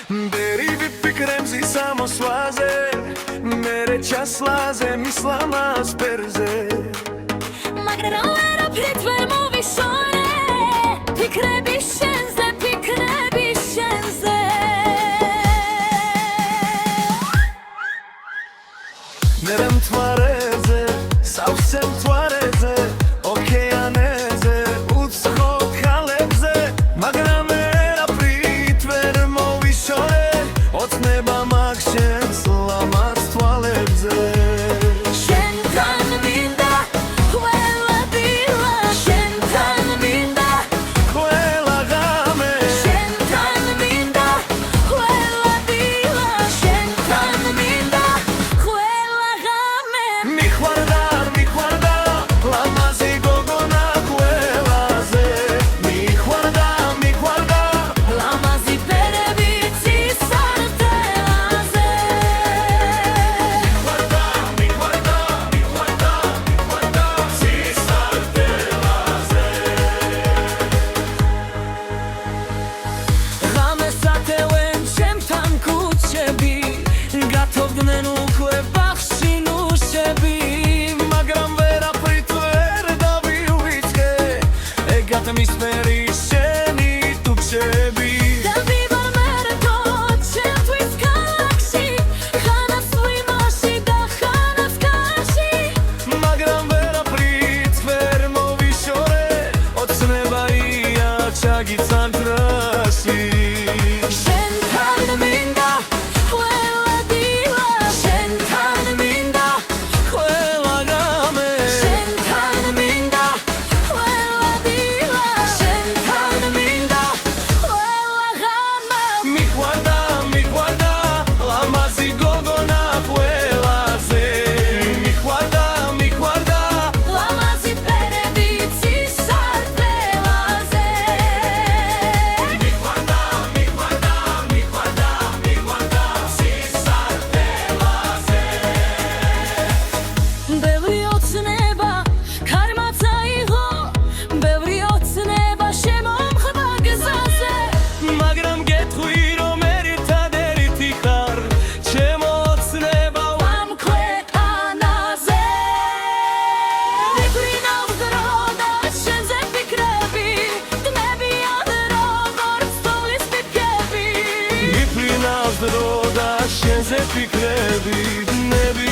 Derivi fikremzi samosvaze Mere časlaze mislama sperze მაგრამ ვერა ფრით ვერ მოვიშორე ფიქრები შენზე Nere მთვარეზე სავსე მთვარეზე ოკეანეზე უცხო ქალებზე მაგრამ ვერაფრით ვერ მოვიშორე ოცნება მაქვს შენს ლამაზ თვალებზე შენთან მინდა ყველა დილა შენთან მინდა ყველა ღამე შენთან მინდა ყველა დილა შენთან მინდა ყველა ღამე მიხვარდა ლამაზი გოგონა ყველაზე მიხვარდა ლამაზი ფერები ცისარტელაზე ღამეს ატევენ ჩემთან ქუჩები გათოვდნენ უკვე ბაღში ნუშები მაგრამ ვერაფრით ვერ დავივიწყე ეგათ მისმერი შენი თუქშები დავიბარ მერტო ჩემთვის ქალაქში ხანას ვიმაში და ხანას კარში მაგრამ ვერაფრით ვერ მოვიშორე ოცნებაა ჩაგიცან დრაში შენთან მინდა ყველა დილა შენთან მინდა ყველა ღამე შენთან მინდა ყველა დილა შენთან მინდა ყველა ღამე მიხვარდა ლამაზი გოგონა ყველაზე მიხვარდა ლამაზი ფერები ცისარტელაზე ბევრი ოცნება ქარმაც აიღო ბევრი ოცნება შემომხდა გზაზე მაგრამ გეტყვი რომ ერთადერთი ხარ ჩემო ოცნება ამ ქვეყანაზე ვიფრინავ დრო და შენზე ფიქრები დნებიან როგორც თოვლის პიკები მიფრინავს დრო და შენზე ფიქრები დნები